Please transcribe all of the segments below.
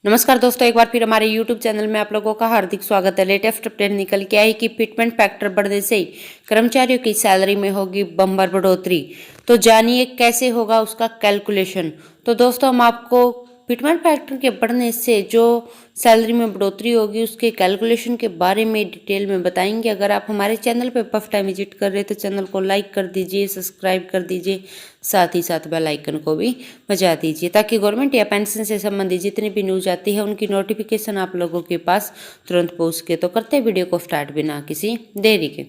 नमस्कार दोस्तों, एक बार फिर हमारे YouTube चैनल में आप लोगों का हार्दिक स्वागत है। लेटेस्ट अपडेट निकल के आई कि फिटमेंट फैक्टर बढ़ने से कर्मचारियों की सैलरी में होगी बम्पर बढ़ोतरी। तो जानिए कैसे होगा उसका कैलकुलेशन। तो दोस्तों, हम आपको फिटमेंट फैक्टर के बढ़ने से जो सैलरी में बढ़ोतरी होगी उसके कैलकुलेशन के बारे में डिटेल में बताएंगे। अगर आप हमारे चैनल पर फर्स्ट टाइम विजिट कर रहे हैं तो चैनल को लाइक कर दीजिए, सब्सक्राइब कर दीजिए, साथ ही साथ बेल आइकन को भी बजा दीजिए ताकि गवर्नमेंट या पेंशन से संबंधित जितनी भी न्यूज आती है उनकी नोटिफिकेशन आप लोगों के पास तुरंत पहुंच सके। तो करते हैं वीडियो को स्टार्ट बिना किसी देरी के।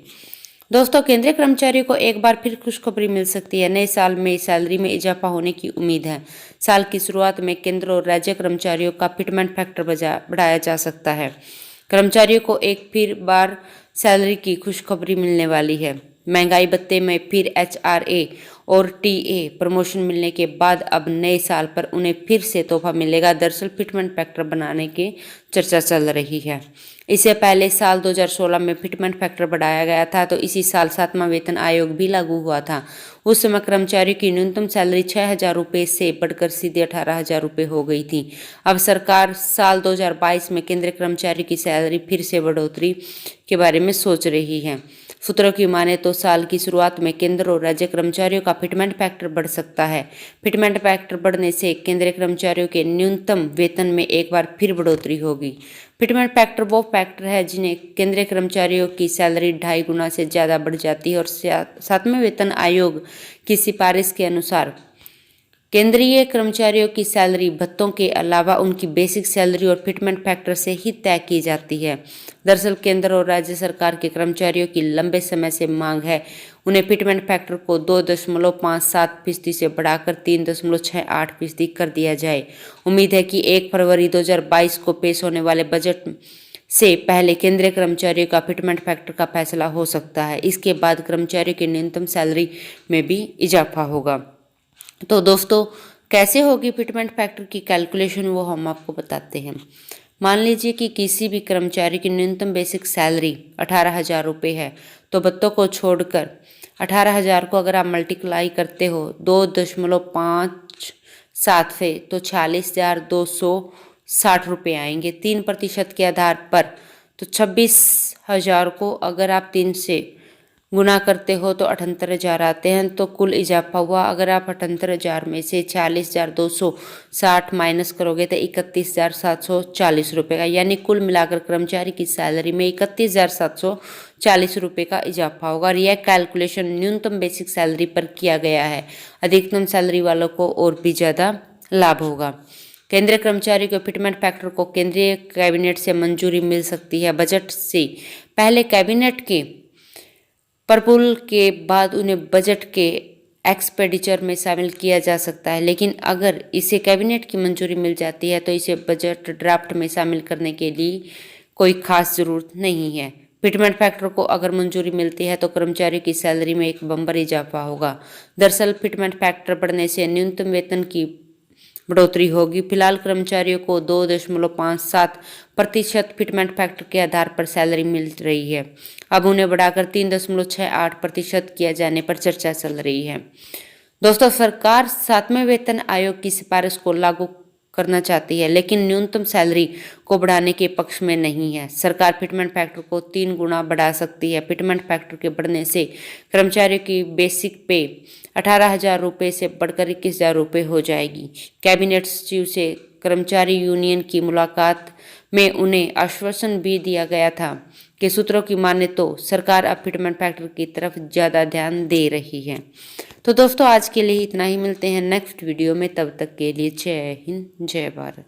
दोस्तों, केंद्रीय कर्मचारियों को एक बार फिर खुशखबरी मिल सकती है। नए साल में सैलरी में इजाफा होने की उम्मीद है। साल की शुरुआत में केंद्र और राज्य कर्मचारियों का फिटमेंट फैक्टर बढ़ाया जा सकता है। कर्मचारियों को एक फिर बार सैलरी की खुशखबरी मिलने वाली है। महंगाई भत्ते में फिर HRA और TA प्रमोशन मिलने के बाद अब नए साल पर उन्हें फिर से तोहफा मिलेगा। दरअसल फिटमेंट फैक्टर बनाने की चर्चा चल रही है। इससे पहले साल 2016 में फिटमेंट फैक्टर बढ़ाया गया था, तो इसी साल 7वां वेतन आयोग भी लागू हुआ था। उस समय कर्मचारियों की न्यूनतम सैलरी 6,000 रुपये से बढ़कर सीधे 18,000 रुपये हो गई थी। अब सरकार साल 2022 में केंद्रीय कर्मचारी की सैलरी फिर से बढ़ोतरी के बारे में सोच रही है। सूत्रों की माने तो साल की शुरुआत में केंद्र और राज्य कर्मचारियों का फिटमेंट फैक्टर बढ़ सकता है। फिटमेंट फैक्टर बढ़ने से केंद्रीय कर्मचारियों के न्यूनतम वेतन में एक बार फिर बढ़ोतरी होगी। फिटमेंट फैक्टर वो फैक्टर है जिन्हें केंद्रीय कर्मचारियों की सैलरी 2.5 गुना से ज़्यादा बढ़ जाती है और 7वें वेतन आयोग की सिफारिश के अनुसार केंद्रीय कर्मचारियों की सैलरी भत्तों के अलावा उनकी बेसिक सैलरी और फिटमेंट फैक्टर से ही तय की जाती है। दरअसल केंद्र और राज्य सरकार के कर्मचारियों की लंबे समय से मांग है उन्हें फिटमेंट फैक्टर को 2.57% से बढ़ाकर 3.68% कर दिया जाए। उम्मीद है कि 1 फरवरी 2022 को पेश होने वाले बजट से पहले केंद्रीय कर्मचारियों का फिटमेंट फैक्टर का फैसला हो सकता है। इसके बाद कर्मचारियों की न्यूनतम सैलरी में भी इजाफा होगा। तो दोस्तों, कैसे होगी फिटमेंट फैक्टर की कैलकुलेशन वो हम आपको बताते हैं। मान लीजिए कि किसी भी कर्मचारी की न्यूनतम बेसिक सैलरी 18,000 रुपये है, तो भत्तों को छोड़कर 18,000 को अगर आप मल्टीप्लाई करते हो 2.57 से तो 46,260 रुपये आएंगे। 3% के आधार पर तो 26,000 को अगर आप 3 से गुना करते हो तो 78,000 आते हैं। तो कुल इजाफा हुआ, अगर आप 78,000 में से 40,260 माइनस करोगे तो 31,740 रुपये का, यानी कुल मिलाकर कर्मचारी की सैलरी में 31,740 रुपये का इजाफा होगा। और यह कैलकुलेशन न्यूनतम बेसिक सैलरी पर किया गया है। अधिकतम सैलरी वालों को और भी ज़्यादा लाभ होगा। केंद्रीय कर्मचारी को फिटमेंट फैक्टर को केंद्रीय कैबिनेट से मंजूरी मिल सकती है। बजट से पहले कैबिनेट के प्रपुल के बाद उन्हें बजट के एक्सपेंडिचर में शामिल किया जा सकता है, लेकिन अगर इसे कैबिनेट की मंजूरी मिल जाती है तो इसे बजट ड्राफ्ट में शामिल करने के लिए कोई खास जरूरत नहीं है। फिटमेंट फैक्टर को अगर मंजूरी मिलती है तो कर्मचारियों की सैलरी में एक बम्पर इजाफा होगा। दरअसल फिटमेंट फैक्टर बढ़ने से न्यूनतम वेतन की बढ़ोतरी होगी। फिलहाल कर्मचारियों को 2.57% फिटमेंट फैक्टर के आधार पर सैलरी मिल रही है। अब उन्हें बढ़ाकर 3.68% किया जाने पर चर्चा चल रही है। दोस्तों, सरकार 7वें वेतन आयोग की सिफारिश को लागू करना चाहती है, लेकिन न्यूनतम सैलरी को बढ़ाने के पक्ष में नहीं है। सरकार फिटमेंट फैक्टर को 3 गुना बढ़ा सकती है। फिटमेंट फैक्टर के बढ़ने से कर्मचारियों की बेसिक पे 18,000 रुपये से बढ़कर 21,000 रुपये हो जाएगी। कैबिनेट सचिव से कर्मचारी यूनियन की मुलाकात में उन्हें आश्वासन भी दिया गया था कि सूत्रों की माने तो सरकार अब फिटमेंट फैक्टर की तरफ ज़्यादा ध्यान दे रही है। तो दोस्तों, आज के लिए इतना ही। मिलते हैं नेक्स्ट वीडियो में, तब तक के लिए जय हिंद, जय भारत।